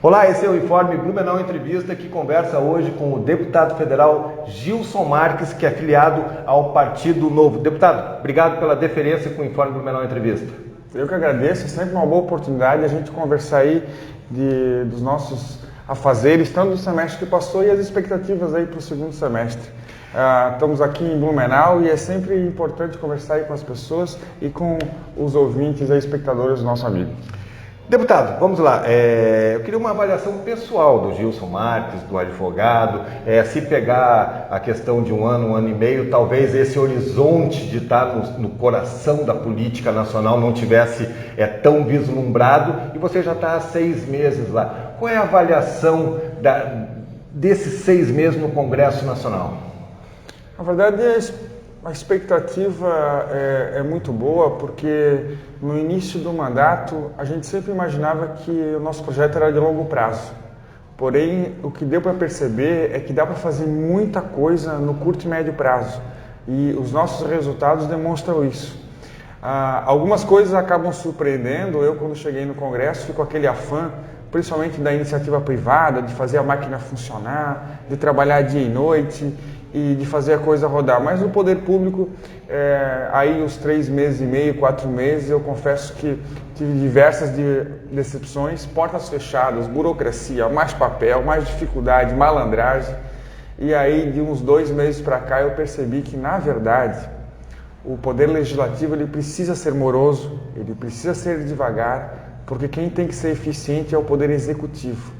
Olá, esse é o Informe Blumenau Entrevista, que conversa hoje com o deputado federal Gilson Marques, que é afiliado ao Partido Novo. Deputado, obrigado pela deferência com o Informe Blumenau Entrevista. Eu que agradeço, é sempre uma boa oportunidade a gente conversar aí dos nossos afazeres, tanto do semestre que passou e as expectativas aí para o segundo semestre. Estamos aqui em Blumenau e é sempre importante conversar aí com as pessoas e com os ouvintes e espectadores do nosso amigo. Deputado, vamos lá. Eu queria uma avaliação pessoal do Gilson Marques, do advogado. Se pegar a questão de um ano e meio, talvez esse horizonte de estar no coração da política nacional não tivesse tão vislumbrado, e você já está há 6 meses lá. Qual é a avaliação desses 6 meses no Congresso Nacional? Na verdade, a expectativa é muito boa, porque no início do mandato a gente sempre imaginava que o nosso projeto era de longo prazo. Porém, o que deu para perceber é que dá para fazer muita coisa no curto e médio prazo. E os nossos resultados demonstram isso. Algumas coisas acabam surpreendendo. Eu, quando cheguei no Congresso, fico com aquele afã, principalmente da iniciativa privada, de fazer a máquina funcionar, de trabalhar dia e noite e de fazer a coisa rodar. Mas no poder público, aí os 3 meses e meio, 4 meses, eu confesso que tive diversas decepções, portas fechadas, burocracia, mais papel, mais dificuldade, malandragem. E aí de uns 2 meses para cá eu percebi que, na verdade, o poder legislativo ele precisa ser moroso, ele precisa ser devagar, porque quem tem que ser eficiente é o poder executivo.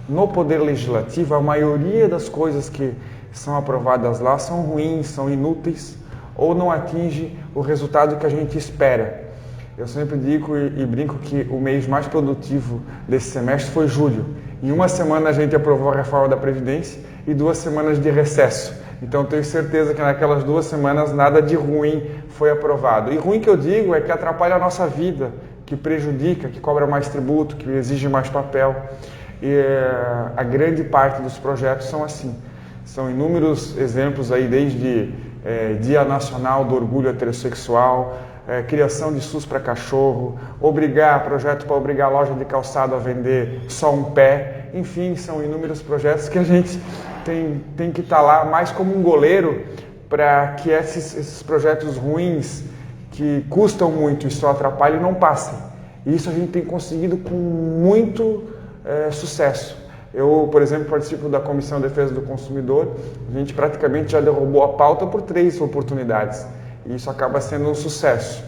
No poder legislativo, a maioria das coisas que são aprovadas lá são ruins, são inúteis ou não atinge o resultado que a gente espera. Eu sempre digo e brinco que o mês mais produtivo desse semestre foi julho. Em 1 semana a gente aprovou a reforma da Previdência e 2 semanas de recesso. Então tenho certeza que naquelas 2 semanas nada de ruim foi aprovado. E ruim que eu digo é que atrapalha a nossa vida, que prejudica, que cobra mais tributo, que exige mais papel. E a grande parte dos projetos são assim. São inúmeros exemplos aí, desde Dia Nacional do Orgulho Heterossexual, criação de SUS para cachorro, projeto para obrigar a loja de calçado a vender só um pé. Enfim, são inúmeros projetos que a gente tem que estar lá mais como um goleiro para que esses projetos ruins, que custam muito e só atrapalham, não passem. E isso a gente tem conseguido com muito sucesso. Eu, por exemplo, participo da Comissão de Defesa do Consumidor. A gente praticamente já derrubou a pauta por 3 oportunidades. E isso acaba sendo um sucesso.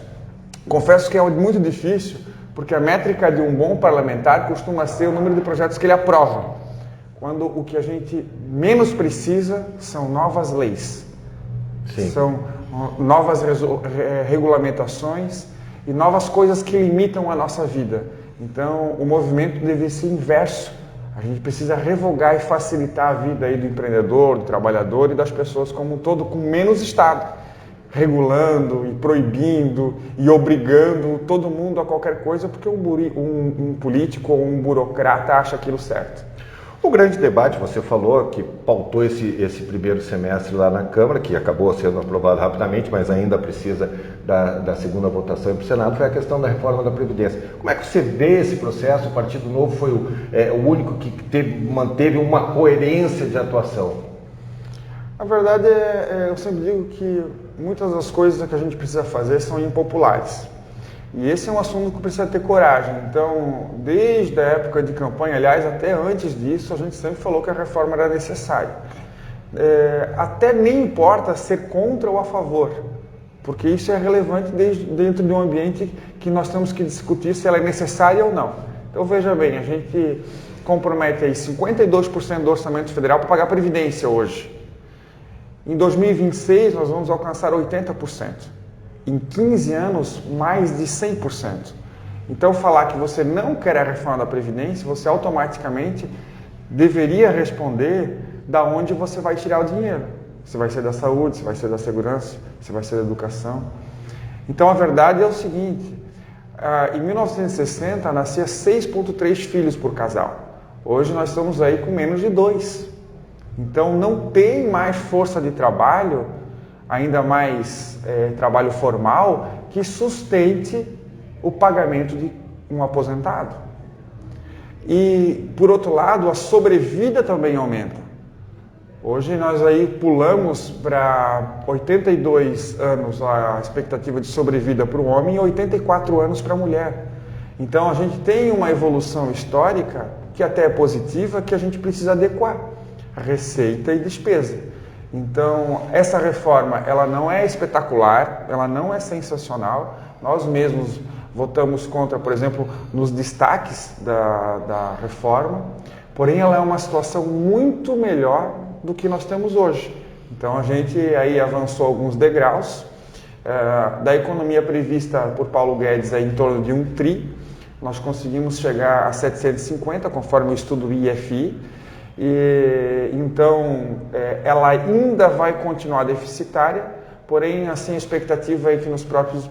Confesso que é muito difícil, porque a métrica de um bom parlamentar costuma ser o número de projetos que ele aprova, quando o que a gente menos precisa são novas leis. Sim. São novas regulamentações e novas coisas que limitam a nossa vida. Então, o movimento deve ser inverso. A gente precisa revogar e facilitar a vida aí do empreendedor, do trabalhador e das pessoas como um todo, com menos Estado, regulando e proibindo e obrigando todo mundo a qualquer coisa, porque um político ou um burocrata acha aquilo certo. O grande debate, você falou, que pautou esse primeiro semestre lá na Câmara, que acabou sendo aprovado rapidamente, mas ainda precisa da segunda votação para o Senado, foi a questão da reforma da Previdência. Como é que você vê esse processo? O Partido Novo foi o único que manteve uma coerência de atuação. A verdade eu sempre digo que muitas das coisas que a gente precisa fazer são impopulares. E esse é um assunto que precisa ter coragem. Então, desde a época de campanha, aliás, até antes disso, a gente sempre falou que a reforma era necessária. Até nem importa ser contra ou a favor, porque isso é relevante dentro de um ambiente que nós temos que discutir se ela é necessária ou não. Então, veja bem, a gente compromete aí 52% do orçamento federal para pagar a Previdência hoje. Em 2026, nós vamos alcançar 80%. Em 15 anos, mais de 100%. Então, falar que você não quer a reforma da Previdência, você automaticamente deveria responder da onde você vai tirar o dinheiro. Se vai ser da saúde, se vai ser da segurança, se vai ser da educação. Então, a verdade é o seguinte, em 1960, nascia 6,3 filhos por casal. Hoje, nós estamos aí com menos de 2. Então, não tem mais força de trabalho, ainda mais trabalho formal, que sustente o pagamento de um aposentado. E, por outro lado, a sobrevida também aumenta. Hoje nós aí pulamos para 82 anos a expectativa de sobrevida para o homem e 84 anos para a mulher. Então a gente tem uma evolução histórica que até é positiva, que a gente precisa adequar receita e despesa. Então essa reforma ela não é espetacular, ela não é sensacional. Nós mesmos votamos contra, por exemplo, nos destaques da reforma, porém ela é uma situação muito melhor do que nós temos hoje. Então a gente aí avançou alguns degraus, da economia prevista por Paulo Guedes em torno de 1 tri, nós conseguimos chegar a 750, conforme o estudo do IFI, e então ela ainda vai continuar deficitária, porém assim a expectativa é que nos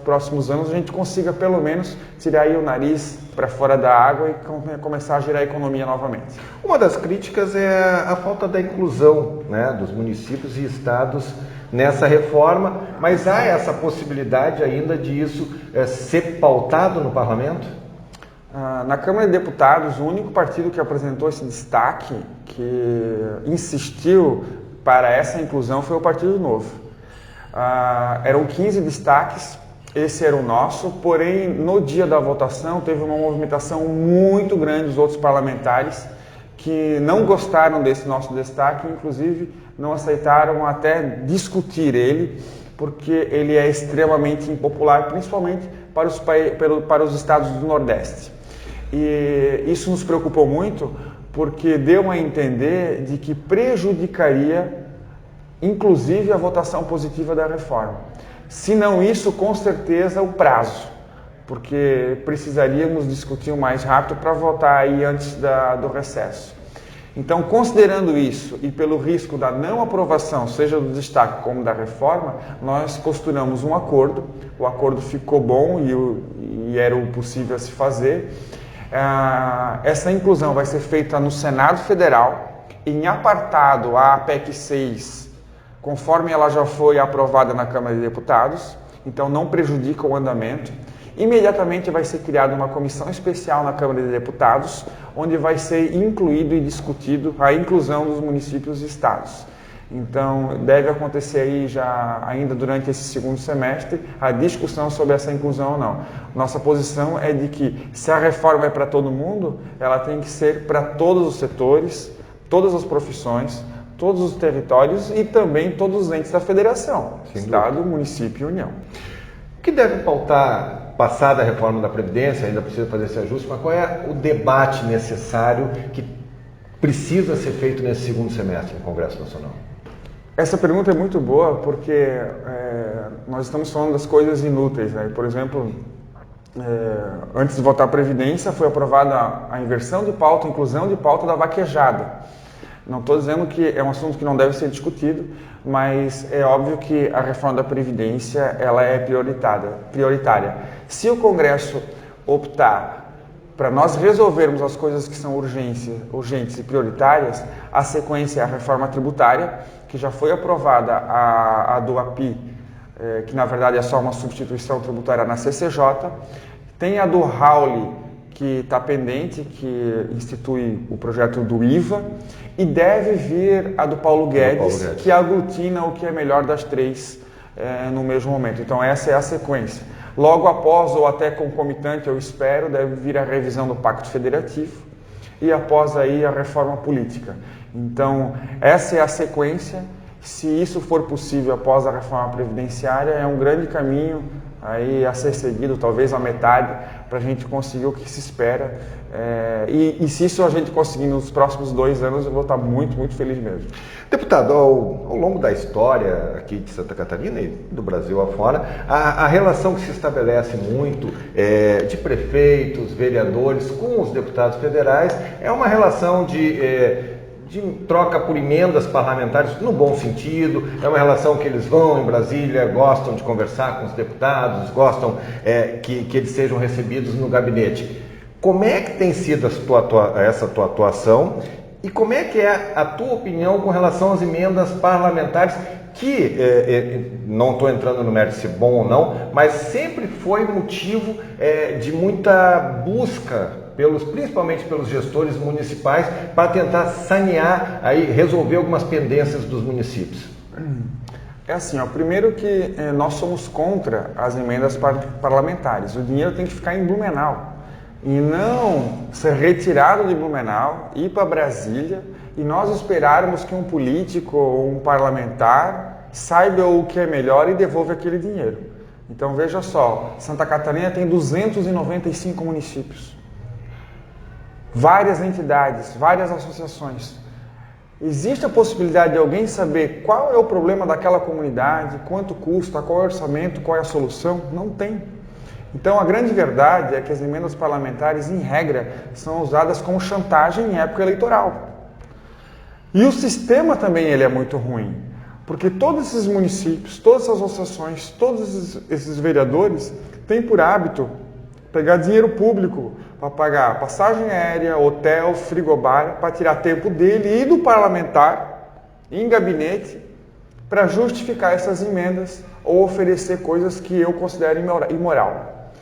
próximos anos a gente consiga pelo menos tirar aí o nariz para fora da água e começar a girar a economia novamente. Uma das críticas é a falta da inclusão, né, dos municípios e estados nessa reforma, mas há essa possibilidade ainda de isso ser pautado no parlamento? Na Câmara de Deputados, o único partido que apresentou esse destaque, que insistiu para essa inclusão, foi o Partido Novo. Eram 15 destaques, esse era o nosso, porém no dia da votação teve uma movimentação muito grande dos outros parlamentares que não gostaram desse nosso destaque, inclusive não aceitaram até discutir ele, porque ele é extremamente impopular, principalmente para os estados do Nordeste. E isso nos preocupou muito, porque deu a entender de que prejudicaria inclusive a votação positiva da reforma. Se não isso, com certeza o prazo, porque precisaríamos discutir o mais rápido para votar aí antes do recesso. Então, considerando isso e pelo risco da não aprovação, seja do destaque como da reforma, nós costuramos um acordo, o acordo ficou bom e era o possível a se fazer. Essa inclusão vai ser feita no Senado Federal, em apartado a PEC 6, conforme ela já foi aprovada na Câmara de Deputados, então não prejudica o andamento. Imediatamente vai ser criada uma comissão especial na Câmara de Deputados, onde vai ser incluído e discutido a inclusão dos municípios e estados. Então deve acontecer aí já ainda durante esse segundo semestre a discussão sobre essa inclusão ou não. Nossa posição é de que se a reforma é para todo mundo, ela tem que ser para todos os setores, todas as profissões, todos os territórios e também todos os entes da federação, Estado, município e União. O que deve pautar, passada a reforma da Previdência, ainda precisa fazer esse ajuste, mas qual é o debate necessário que precisa ser feito nesse segundo semestre no Congresso Nacional? Essa pergunta é muito boa porque nós estamos falando das coisas inúteis, né? Por exemplo, antes de votar a Previdência foi aprovada a inversão de pauta, a inclusão de pauta da vaquejada. Não estou dizendo que é um assunto que não deve ser discutido, mas é óbvio que a reforma da Previdência ela é prioritária. Se o Congresso optar para nós resolvermos as coisas que são urgentes e prioritárias, a sequência é a reforma tributária, que já foi aprovada a do API, que na verdade é só uma substituição tributária na CCJ, tem a do Rauli, que está pendente, que institui o projeto do IVA, e deve vir a do Paulo Guedes, que aglutina o que é melhor das três no mesmo momento. Então essa é a sequência. Logo após, ou até concomitante, eu espero, deve vir a revisão do Pacto Federativo e após aí a reforma política. Então essa é a sequência. Se isso for possível após a reforma previdenciária, é um grande caminho aí a ser seguido, talvez a metade, para a gente conseguir o que se espera. E se isso a gente conseguir nos próximos 2 anos, eu vou estar muito, muito feliz mesmo. Deputado, ao longo da história aqui de Santa Catarina e do Brasil afora, a relação que se estabelece muito de prefeitos, vereadores com os deputados federais é uma relação de troca por emendas parlamentares, no bom sentido, é uma relação que eles vão em Brasília, gostam de conversar com os deputados, gostam que eles sejam recebidos no gabinete. Como é que tem sido essa tua atuação e como é que é a tua opinião com relação às emendas parlamentares que, não estou entrando no mérito se bom ou não, mas sempre foi motivo de muita busca principalmente pelos gestores municipais, para tentar sanear, aí, resolver algumas pendências dos municípios? É assim, ó, primeiro que nós somos contra as emendas parlamentares. O dinheiro tem que ficar em Blumenau e não ser retirado de Blumenau, ir para Brasília e nós esperarmos que um político ou um parlamentar saiba o que é melhor e devolva aquele dinheiro. Então veja só, Santa Catarina tem 295 municípios, várias entidades, várias associações. Existe a possibilidade de alguém saber qual é o problema daquela comunidade, quanto custa, qual é o orçamento, qual é a solução? Não tem. Então a grande verdade é que as emendas parlamentares, em regra, são usadas como chantagem em época eleitoral. E o sistema também ele é muito ruim, porque todos esses municípios, todas essas associações, todos esses vereadores têm por hábito pegar dinheiro público para pagar passagem aérea, hotel, frigobar, para tirar tempo dele e do parlamentar em gabinete para justificar essas emendas ou oferecer coisas que eu considero imoral.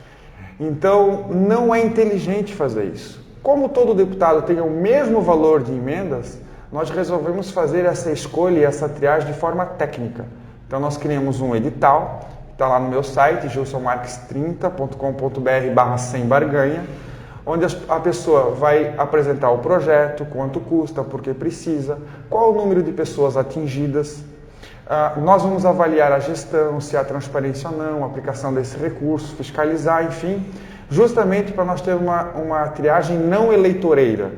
Então, não é inteligente fazer isso. Como todo deputado tem o mesmo valor de emendas, nós resolvemos fazer essa escolha e essa triagem de forma técnica. Então, nós criamos um edital, está lá no meu site, gilsonmarques30.com.br/sem-barganha, onde a pessoa vai apresentar o projeto, quanto custa, por que precisa, qual o número de pessoas atingidas. Nós vamos avaliar a gestão, se há transparência ou não, a aplicação desse recurso, fiscalizar, enfim, justamente para nós termos uma triagem não eleitoreira,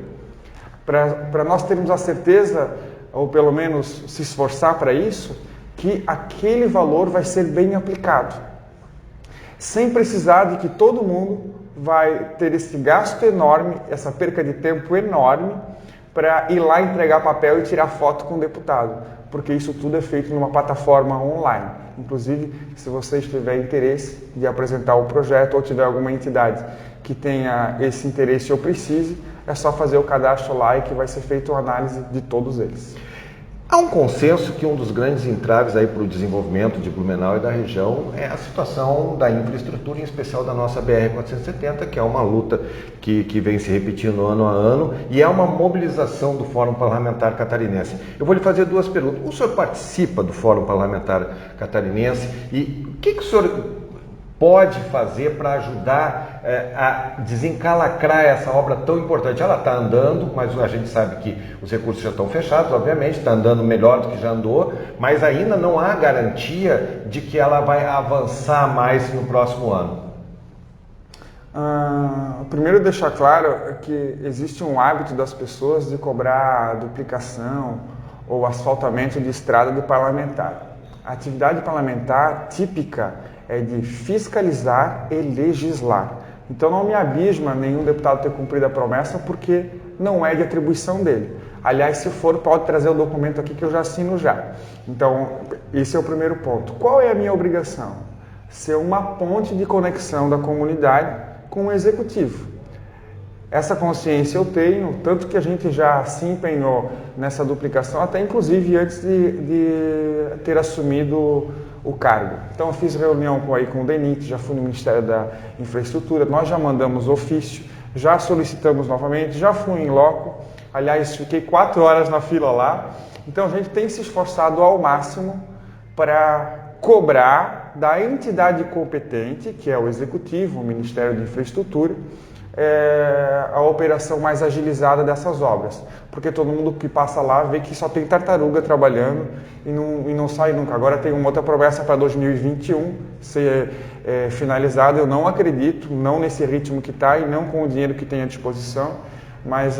para nós termos a certeza, ou pelo menos se esforçar para isso, que aquele valor vai ser bem aplicado, sem precisar de que todo mundo vai ter esse gasto enorme, essa perca de tempo enorme, para ir lá entregar papel e tirar foto com o deputado, porque isso tudo é feito numa plataforma online. Inclusive, se você tiver interesse de apresentar o projeto ou tiver alguma entidade que tenha esse interesse ou precise, é só fazer o cadastro lá e que vai ser feita uma análise de todos eles. Há um consenso que um dos grandes entraves aí para o desenvolvimento de Blumenau e da região é a situação da infraestrutura, em especial da nossa BR-470, que é uma luta que vem se repetindo ano a ano e é uma mobilização do Fórum Parlamentar Catarinense. Eu vou lhe fazer duas perguntas. O senhor participa do Fórum Parlamentar Catarinense e o que o senhor pode fazer para ajudar a desencalacrar essa obra tão importante? Ela está andando, mas a gente sabe que os recursos já estão fechados, obviamente, está andando melhor do que já andou, mas ainda não há garantia de que ela vai avançar mais no próximo ano. Primeiro deixar claro que existe um hábito das pessoas de cobrar duplicação ou asfaltamento de estrada de parlamentar. A atividade parlamentar típica é de fiscalizar e legislar. Então não me abisma nenhum deputado ter cumprido a promessa, porque não é de atribuição dele. Aliás, se for, pode trazer o documento aqui que eu já assino já. Então, esse é o primeiro ponto. Qual é a minha obrigação? Ser uma ponte de conexão da comunidade com o executivo. Essa consciência eu tenho, tanto que a gente já se empenhou nessa duplicação, até inclusive antes de ter assumido o cargo. Então eu fiz reunião com o DENIT, já fui no Ministério da Infraestrutura, nós já mandamos ofício, já solicitamos novamente, já fui em loco, aliás fiquei 4 horas na fila lá. Então a gente tem se esforçado ao máximo para cobrar da entidade competente, que é o Executivo, o Ministério da Infraestrutura, a operação mais agilizada dessas obras, porque todo mundo que passa lá vê que só tem tartaruga trabalhando e não sai nunca. Agora tem uma outra promessa para 2021 ser finalizada, eu não acredito, não nesse ritmo que está e não com o dinheiro que tem à disposição, mas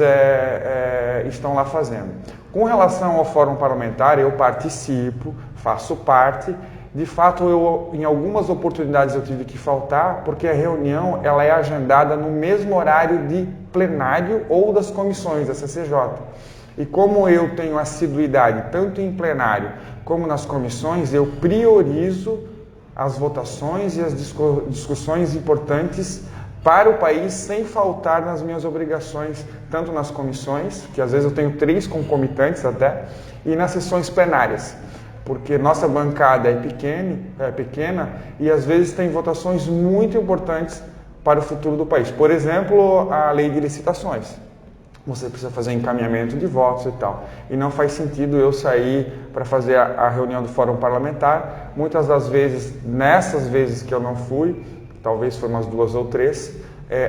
estão lá fazendo. Com relação ao Fórum Parlamentar, eu participo, faço parte. De fato, em algumas oportunidades eu tive que faltar, porque a reunião ela é agendada no mesmo horário de plenário ou das comissões da CCJ. E como eu tenho assiduidade tanto em plenário como nas comissões, eu priorizo as votações e as discussões importantes para o país sem faltar nas minhas obrigações, tanto nas comissões, que às vezes eu tenho 3 concomitantes até, e nas sessões plenárias. Porque nossa bancada é pequena e às vezes tem votações muito importantes para o futuro do país. Por exemplo, a lei de licitações. Você precisa fazer encaminhamento de votos e tal. E não faz sentido eu sair para fazer a reunião do Fórum Parlamentar. Muitas das vezes, nessas vezes que eu não fui, talvez foram umas 2 ou 3,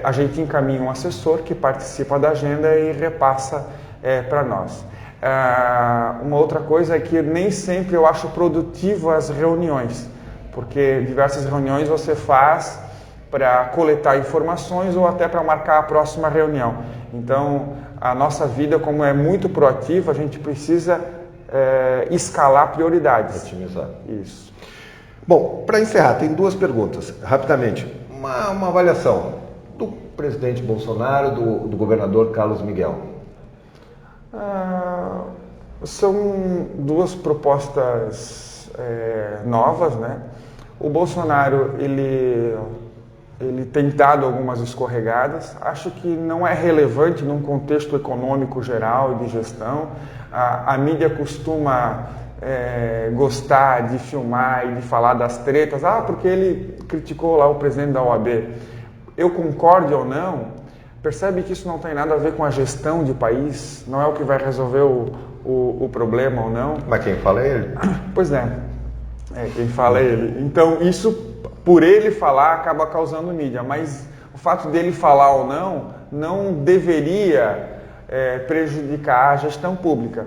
a gente encaminha um assessor que participa da agenda e repassa para nós. Uma outra coisa é que nem sempre eu acho produtivo as reuniões, porque diversas reuniões você faz para coletar informações ou até para marcar a próxima reunião. Então, a nossa vida, como é muito proativa, a gente precisa escalar prioridades. Otimizar. Isso. Bom, para encerrar, tem 2 perguntas, rapidamente. Uma avaliação do presidente Bolsonaro, do governador Carlos Miguel. São 2 propostas novas, né? O Bolsonaro, ele tem dado algumas escorregadas. Acho que não é relevante num contexto econômico geral e de gestão. A mídia costuma gostar de filmar e de falar das tretas. Porque ele criticou lá o presidente da OAB. Eu concordo ou não, percebe que isso não tem nada a ver com a gestão de país, não é o que vai resolver o problema ou não. Mas quem fala é ele? Pois é, quem fala é ele. Então, isso, por ele falar, acaba causando mídia, mas o fato dele falar ou não deveria prejudicar a gestão pública.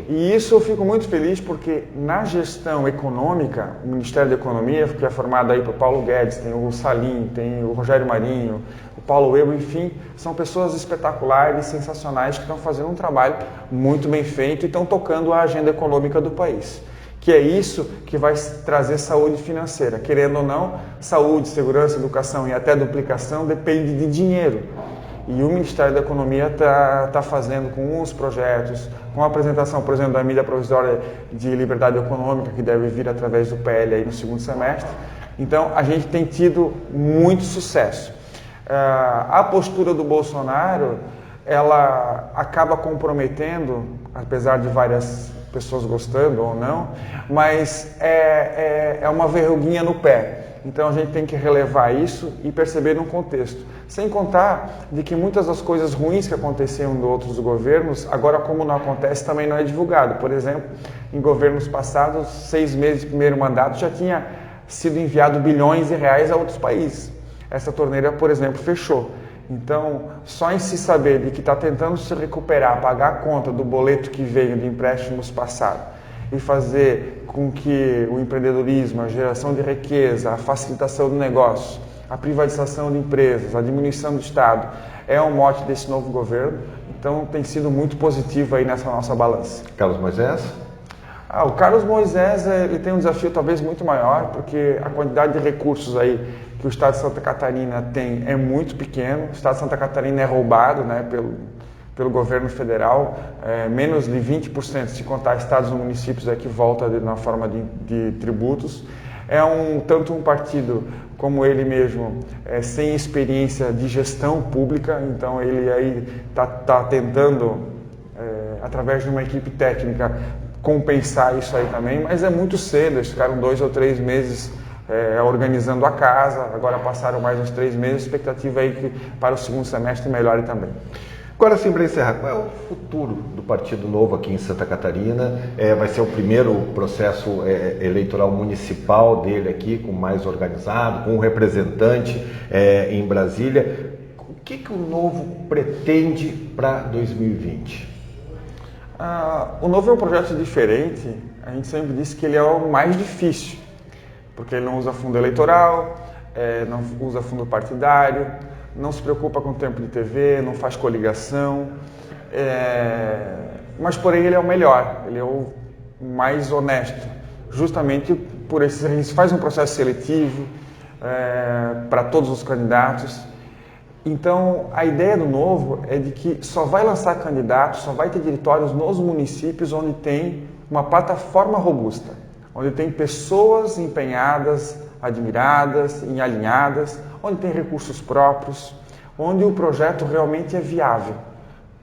E isso eu fico muito feliz porque na gestão econômica, o Ministério da Economia, que é formado aí por Paulo Guedes, tem o Salim, tem o Rogério Marinho, o Paulo Ebo, enfim, são pessoas espetaculares, sensacionais, que estão fazendo um trabalho muito bem feito e estão tocando a agenda econômica do país. Que é isso que vai trazer saúde financeira. Querendo ou não, saúde, segurança, educação e até duplicação depende de dinheiro. E o Ministério da Economia está fazendo com os projetos, com a apresentação, por exemplo, da medida provisória de liberdade econômica, que deve vir através do PL aí no 2º semestre. Então, a gente tem tido muito sucesso. A postura do Bolsonaro, ela acaba comprometendo, apesar de várias pessoas gostando ou não, mas é uma verruguinha no pé. Então a gente tem que relevar isso e perceber no contexto. Sem contar de que muitas das coisas ruins que aconteciam em outros governos, agora como não acontece, também não é divulgado. Por exemplo, em governos passados, 6 meses de primeiro mandato, já tinha sido enviado bilhões de reais a outros países. Essa torneira, por exemplo, fechou. Então, só em se saber de que está tentando se recuperar, pagar a conta do boleto que veio de empréstimos passados e fazer com que o empreendedorismo, a geração de riqueza, a facilitação do negócio, a privatização de empresas, a diminuição do Estado, é um mote desse novo governo. Então, tem sido muito positivo aí nessa nossa balança. Carlos Moisés? O Carlos Moisés ele tem um desafio talvez muito maior, porque a quantidade de recursos aí que o Estado de Santa Catarina tem é muito pequeno. O Estado de Santa Catarina é roubado, né, pelo governo federal, menos de 20%, se contar estados e municípios, que volta na forma de tributos. Tanto um partido como ele mesmo, sem experiência de gestão pública, então ele aí está tentando, através de uma equipe técnica, compensar isso aí também, mas é muito cedo. Eles ficaram 2 ou 3 meses organizando a casa, agora passaram mais uns 3 meses, a expectativa é que para o 2º semestre melhore também. Agora sim, para encerrar, qual é o futuro do Partido Novo aqui em Santa Catarina? Vai ser o primeiro processo eleitoral municipal dele aqui, com mais organizado, com um representante em Brasília. O que o Novo pretende para 2020? O Novo é um projeto diferente. A gente sempre disse que ele é o mais difícil, porque ele não usa fundo eleitoral, não usa fundo partidário, não se preocupa com o tempo de TV, não faz coligação, mas porém ele é o melhor, ele é o mais honesto, justamente por isso a gente faz um processo seletivo para todos os candidatos. Então a ideia do Novo é de que só vai lançar candidatos, só vai ter diretórios nos municípios onde tem uma plataforma robusta, onde tem pessoas empenhadas, admiradas e alinhadas, onde tem recursos próprios, onde o projeto realmente é viável.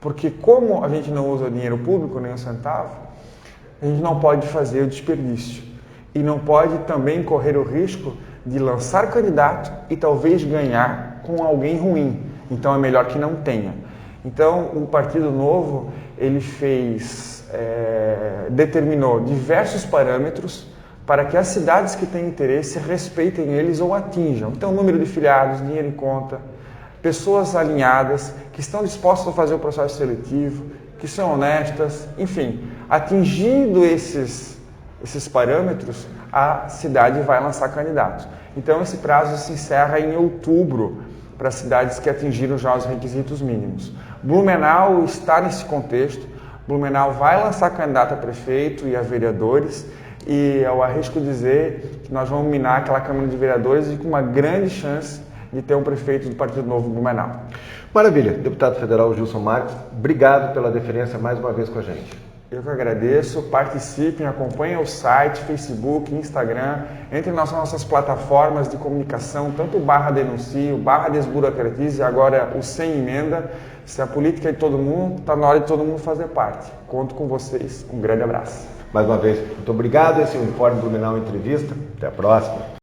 Porque como a gente não usa dinheiro público, nem um centavo, a gente não pode fazer o desperdício. E não pode também correr o risco de lançar candidato e talvez ganhar com alguém ruim, então é melhor que não tenha. Então o Partido Novo ele determinou diversos parâmetros para que as cidades que têm interesse respeitem eles ou atinjam. Então número de filiados, dinheiro em conta, pessoas alinhadas, que estão dispostas a fazer o processo seletivo, que são honestas, enfim, atingindo esses parâmetros, a cidade vai lançar candidatos. Então esse prazo se encerra em outubro para cidades que atingiram já os requisitos mínimos. Blumenau está nesse contexto. Blumenau vai lançar candidato a prefeito e a vereadores e eu arrisco dizer que nós vamos minar aquela Câmara de Vereadores e com uma grande chance de ter um prefeito do Partido Novo em Blumenau. Maravilha. Deputado federal Gilson Marques, obrigado pela deferência mais uma vez com a gente. Eu que agradeço, participem, acompanhem o site, Facebook, Instagram, entrem nas nossas plataformas de comunicação, tanto o /denuncie, o /desburocratize, agora o sem emenda. Se a política é de todo mundo, está na hora de todo mundo fazer parte. Conto com vocês. Um grande abraço. Mais uma vez, muito obrigado. Esse é o Informe Blumenau Entrevista. Até a próxima.